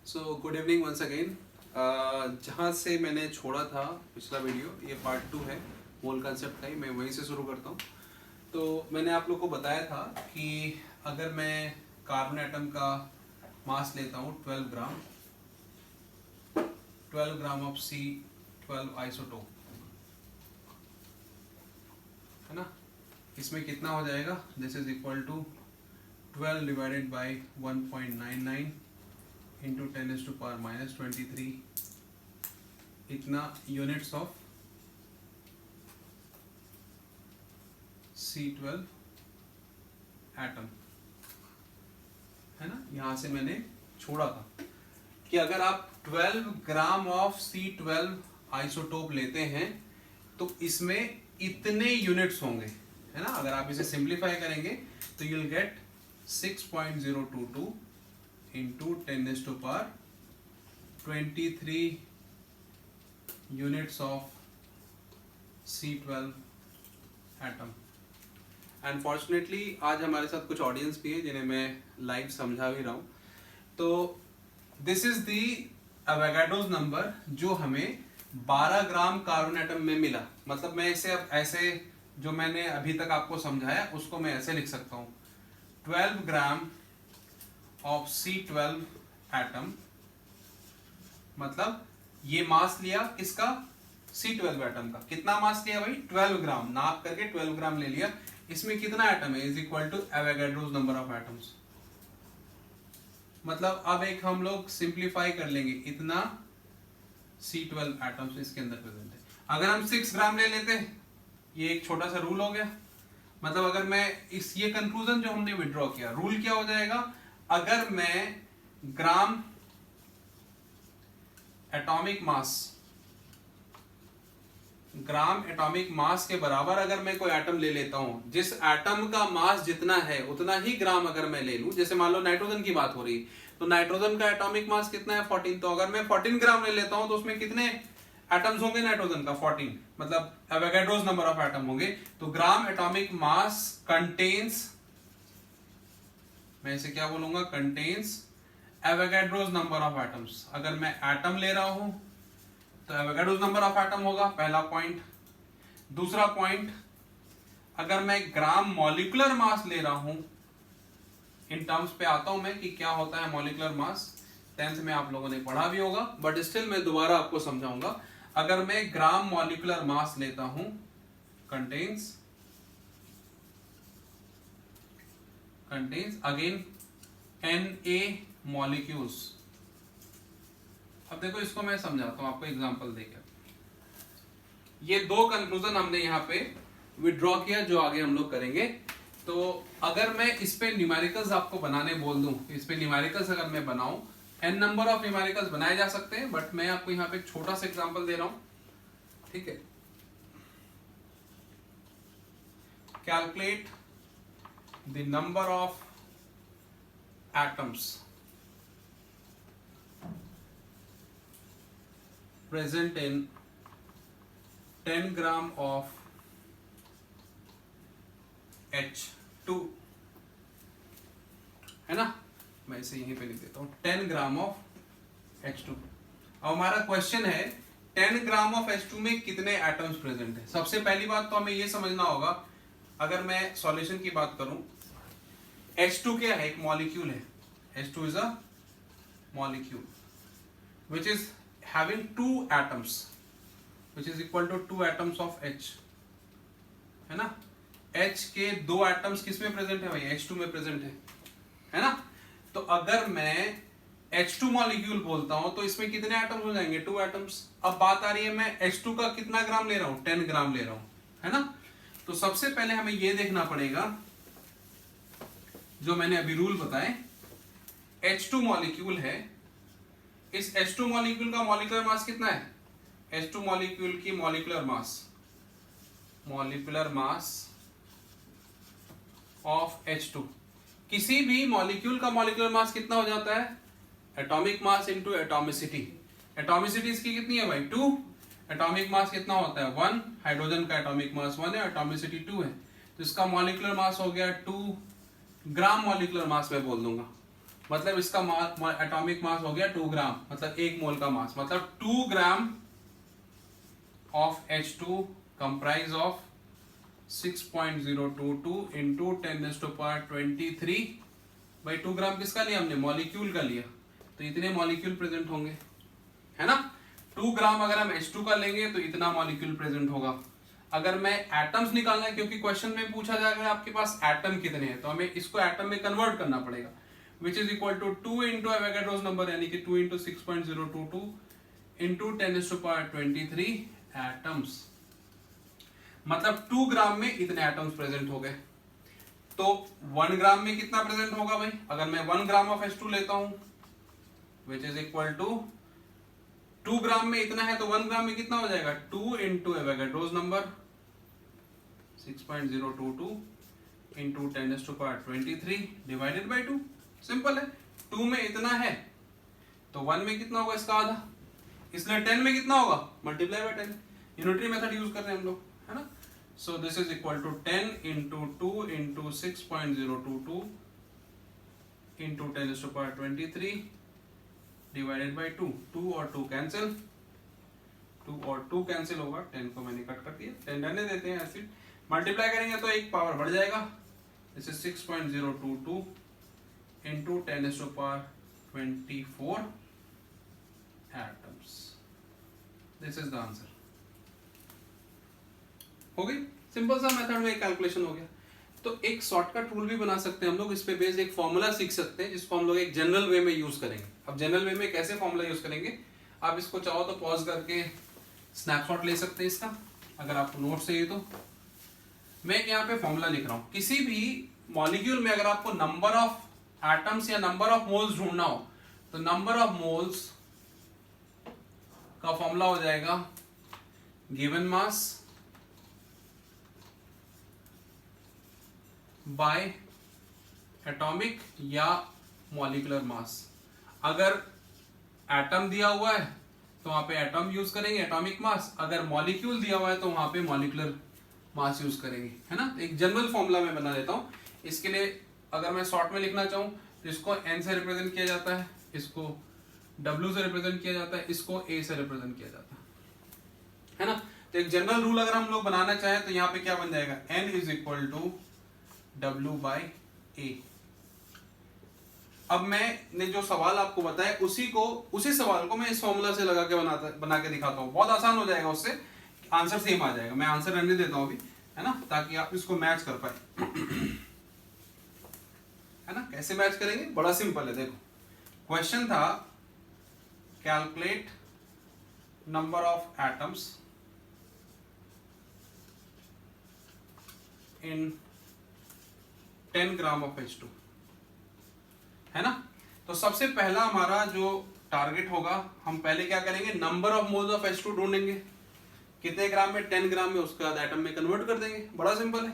सो good evening once again. जहाँ से मैंने छोड़ा था पिछला वीडियो, ये पार्ट 2 है। मूल कंसेप्ट का ही मैं वहीं से शुरू करता हूँ। तो मैंने आप लोग को बताया था कि अगर मैं कार्बन एटम का मास लेता हूँ 12 ग्राम ऑफ C12 आइसोटोप, है ना। इसमें कितना हो जाएगा? This is equal to 12 divided by 1.99 into 10⁻⁻23, इतना यूनिट्स ऑफ C12 एटम, है ना। यहां से मैंने छोड़ा था कि अगर आप 12 ग्राम ऑफ C12 आइसोटोप लेते हैं तो इसमें इतने यूनिट्स होंगे, है ना। अगर आप इसे सिंप्लीफाई करेंगे तो you will get 6.022 into 10⁻23 units of C12 atom. Unfortunately आज हमारे साथ कुछ ऑडियंस भी है जिन्हें मैं लाइव समझा भी रहा हूं। तो दिस इज दी अवोगाड्रोस नंबर जो हमें 12 ग्राम कार्बन एटम में मिला। मतलब मैं इसे अब ऐसे जो मैंने अभी तक आपको समझाया उसको मैं ऐसे लिख सकता हूं, 12 ग्राम ऑफ C12 एटम, मतलब ये मास लिया किसका? C12 एटम का। कितना मास लिया भाई? 12 ग्राम, नाप करके 12 ग्राम ले लिया। इसमें कितना एटम है? Is equal to Avogadro's number of atoms. मतलब अब एक हम लोग सिंप्लीफाई कर लेंगे, इतना C12 एटम्स इसके अंदर प्रेजेंट है। अगर हम 6 ग्राम ले लेते, ये एक छोटा सा रूल हो गया। मतलब अगर मैं ये कंक्लूजन जो हमने विड्रॉ किया, रूल क्या हो जाएगा? अगर मैं ग्राम एटॉमिक मास के बराबर अगर मैं कोई एटम ले लेता हूं, जिस एटम का मास जितना है उतना ही ग्राम अगर मैं ले लूं, जैसे मान लो नाइट्रोजन की बात हो रही, तो नाइट्रोजन का एटॉमिक मास कितना है? 14। तो अगर मैं 14 ग्राम ले लेता हूं तो उसमें कितने एटम्स होंगे? नाइट्रोजन का 14, मतलब एवोगाड्रोस नंबर ऑफ एटम होंगे। तो ग्राम एटॉमिक मास कंटेन्स, मैं इसे क्या बोलूंगा? Contains Avogadro's number of atoms. अगर मैं एटम ले रहा हूं तो एवोगाड्रोस नंबर ऑफ एटम होगा, पहला पॉइंट। दूसरा पॉइंट, अगर मैं ग्राम मॉलिक्यूलर मास ले रहा हूं, इन टर्म्स पे आता हूं मैं कि क्या होता है मॉलिक्यूलर मास, 10th में आप लोगों ने पढ़ा भी होगा, बट स्टिल मैं दोबारा आपको समझाऊंगा। अगर मैं ग्राम मॉलिक्यूलर मास लेता हूं, कंटेन्स अगेन Na मॉलिक्यूल्स। अब देखो इसको मैं समझाता हूं आपको एग्जांपल देकर। ये दो कंक्लूजन हमने यहां पे विड्रॉ किया जो आगे हम लोग करेंगे। तो अगर मैं इस पे न्यूमेरिकल्स आपको बनाने बोल दूं, इस पे न्यूमेरिकल्स अगर मैं बनाऊं, n नंबर ऑफ न्यूमेरिकल्स बनाए जा सकते हैं, बट मैं आपको यहां पे एक छोटा सा एग्जांपल दे रहा हूं, ठीक है। Calculate the number of atoms present in 10 gram of H2, है ना। मैं इसे यहीं पे लिख देता हूं, 10 ग्राम ऑफ H2। अब हमारा क्वेश्चन है 10 ग्राम ऑफ H2 में कितने एटम्स प्रेजेंट है। सबसे पहली बात तो हमें यह समझना होगा, अगर मैं सॉल्यूशन की बात करूं, H2 क्या है? एक मॉलिक्यूल है। H2 is a molecule which is having 2 atoms which is equal to 2 atoms of H, है ना। H के 2 एटम्स किसमें प्रेजेंट है भाई? H2 में प्रेजेंट है ना। तो अगर मैं H2 मॉलिक्यूल बोलता हूं तो इसमें कितने एटम्स हो जाएंगे? 2 एटम्स। अब बात आ रही है मैं H2 का कितना ग्राम ले रहा हूं? 10 ग्राम ले रहा हूं, है ना। तो सबसे पहले हमें यह देखना पड़ेगा, जो मैंने अभी रूल बताए, H2 मॉलिक्यूल है, इस H2 मॉलिक्यूल का मॉलिक्यूलर मास कितना है? H2 मॉलिक्यूल की मॉलिक्यूलर मास ऑफ H2, किसी भी मॉलिक्यूल का मॉलिक्यूलर मास कितना हो जाता है? Atomic mass into atomicity. Atomicity इसकी कितनी है भाई? 2। एटॉमिक मास कितना होता है? 1। हाइड्रोजन का एटॉमिक मास 1 है, एटॉमिसिटी 2 है, तो इसका मॉलिक्यूलर मास हो गया 2 ग्राम। मॉलिक्यूलर मास मैं बोल दूंगा, मतलब इसका एटॉमिक मास हो गया 2 ग्राम, मतलब 1 मोल का मास, मतलब 2 gram of H2 comprise of 6.022 into 10⁻23 भाई 2 ग्राम किसका लिया हमने, मॉलिक्यूल का लिया, तो इतने मॉलिक्यूल प्रेजेंट होंगे, है ना। 2 ग्राम अगर हम H2 का लेंगे तो इतना मॉलिक्यूल प्रेजेंट होगा। अगर मैं एटम्स निकालना है, क्योंकि क्वेश्चन में पूछा जाएगा आपके पास एटम कितने हैं, तो हमें इसको एटम में कन्वर्ट करना पड़ेगा, which is equal to 2 into Avogadro's number, यानी कि 2 इंटू 6.022 इंटू 10⁻23 एटम्स, मतलब 2 ग्राम में इतने एटम्स प्रेजेंट हो गए। तो 1 ग्राम में कितना प्रेजेंट होगा भाई, अगर मैं 1 ग्राम ऑफ H2 लेता हूं विच इज इक्वल टू 2 ग्राम में इतना है, तो 1 ग्राम में कितना हो जाएगा, 2 into Avogadro's number 6.022 into 10⁻23 divided by 2। Simple है, 2 में इतना है तो 1 में कितना होगा, इसका आधा, इसलिए 10 में कितना होगा, multiply by 10। Unitary method use कर रहे हैं हम लोग, है ना। So this is equal to 10 into 2 into 6.022 into 10⁻23 divided by 2। 2 और 2 कैंसिल, 2 और 2 कैंसिल होगा, 10 को मैंने कट कर दिया, 10 रहने देते हैं ऐसे, मल्टीप्लाई करेंगे तो एक पावर बढ़ जाएगा, this is 6.022 into 10⁻24 atoms. This is the answer. हो गई, सिंपल सा मेथड में एक कैलकुलेशन हो गया। तो एक शॉर्टकट रूल भी बना सकते हैं हम लोग, इस पे बेस्ड एक फॉर्मूला सीख सकते हैं जिसको हम लोग एक जनरल वे में यूज करेंगे। अब जनरल वे में कैसे फॉर्मूला यूज करेंगे, आप इसको चाहो तो पॉज करके स्नैपशॉट ले सकते हैं इसका, अगर आपको नोट चाहिए तो। मैं यहाँ पे फॉर्मूला लिख रहा हूँ, किसी भी मॉलिक्यूल में अगर आपको नंबर ऑफ एटम्स या नंबर ऑफ मोल्स ढूंढना हो तो नंबर ऑफ मोल्स का फॉर्मूला हो जाएगा गिवन मास बाय एटॉमिक या मॉलिक्यूलर मास। अगर एटम दिया हुआ है तो वहां पे एटम यूज करेंगे, एटॉमिक मास, अगर मॉलिक्यूल दिया हुआ है तो वहां पे मॉलिक्यूलर मास यूज करेंगे, है ना। एक जनरल फॉर्मूला मैं बना देता हूं इसके लिए। अगर मैं शॉर्ट में लिखना चाहूं तो इसको N से रिप्रेजेंट किया जाता है, इसको W से रिप्रेजेंट किया जाता है, इसको A से रिप्रेजेंट किया जाता है ना। तो एक जनरल रूल अगर हम लोग बनाना चाहें तो यहाँ पे क्या बन जाएगा, N is equal to W by A। अब मैंने जो सवाल आपको बताया उसी सवाल को मैं इस फॉर्मूला से लगा के बना के दिखाता हूँ, बहुत आसान हो जाएगा, उससे आंसर सेम आ जाएगा। मैं आंसर रहने देता हूँ अभी, है ना, ताकि आप इसको मैच कर पाए। है ना, कैसे मैच करेंगे, बड़ा सिंपल है। देखो क्वेश्चन था calculate number of atoms in 10 gram of H2, है ना। तो सबसे पहला हमारा जो टारगेट होगा, हम पहले क्या करेंगे, number of moles of H2 ढूंढेंगे, कितने ग्राम में, 10 ग्राम में, उसके बाद एटम में कन्वर्ट कर देंगे, बड़ा सिंपल है।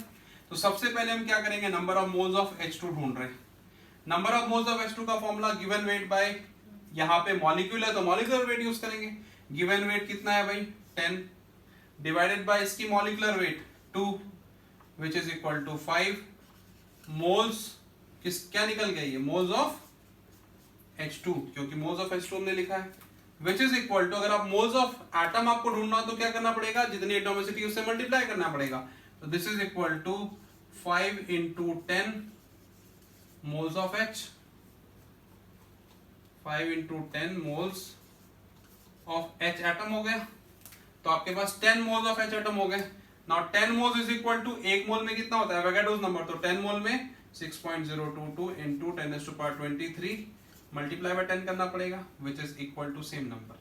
तो सबसे पहले हम क्या करेंगे, number of moles of H2 ढूंढ रहे हैं। Number of moles of H2 का फॉर्मूला गिवन वेट बाय, यहाँ पे मॉलिक्यूल है तो मॉलिक्यूलर वेट यूज करेंगे। गिवन वेट कितना है भाई, 10 डिवाइडेड बाय इसकी molecular weight 2 which is equal to 5 moles, क्या निकल गया ये, मोल्स ऑफ H2, क्योंकि मोल्स ऑफ H2 हमने लिखा है, विच इज इक्वल टू, अगर आप मोल्स ऑफ एटम आपको ढूंढना हो तो क्या करना पड़ेगा, जितनी एटॉमिसिटी उससे मल्टीप्लाई करना पड़ेगा। तो this is equal to 5 into 10 moles of H, 5 into 10 moles of H atom हो गया। तो आपके पास 10 मोल्स ऑफ H एटम हो गए। Now 10 moles is equal to, एक मोल में कितना होता है, एवोगाड्रोस नंबर, तो 10 मोल में 6.022 इंटू 10⁻23 मल्टीप्लाई बाय 10 करना पड़ेगा, which is equal to same number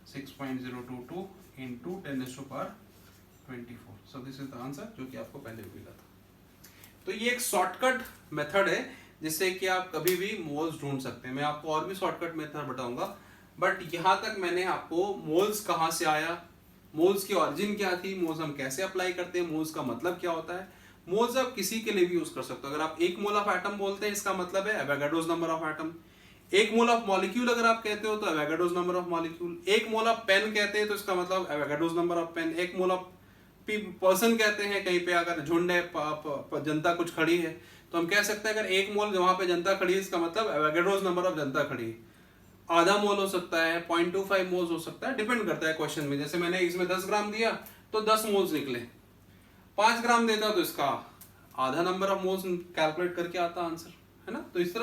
6.022 into 10⁻24। So this is the answer, जो कि आपको पहले मिला था। तो ये एक शॉर्टकट मेथड है जिससे कि आप कभी भी मोल्स ढूंढ सकते हैं। मैं आपको और भी शॉर्टकट मेथड बताऊंगा, बट यहाँ तक मैंने आपको मोल्स कहाँ से आया, मोल्स की ऑरिजिन क्या थी, मोल्स हम कैसे अप्लाई करते हैं, मोल्स का मतलब क्या होता है, मोल्स आप किसी के लिए भी यूज कर सकते हो। अगर आप 1 मोल ऑफ एटम बोलते हैं, इसका मतलब है Avogadro's number of atom. 1 mole of molecule अगर आप कहते हो तो Avogadro's number of molecule. 1 mole of pen कहते हैं तो इसका मतलब Avogadro's number of pen. 1 mole of person कहते हैं, कहीं पे अगर झुंड है, जनता कुछ खड़ी है तो हम कह सकते हैं अगर 1 मोल वहां पे जनता खड़ी है, इसका मतलब एवोगाड्रोस नंबर ऑफ जनता खड़ी है। आधा मोल हो सकता है, 0.25 मोल्स हो सकता है, डिपेंड करता है क्वेश्चन में। जैसे मैंने इसमें 10 ग्राम दिया तो 10 मोल्स निकले, 5 ग्राम देता तो इसका आधा नंबर ऑफ मोल्स कैलकुलेट करके आता आंसर, है ना। तो इस तरह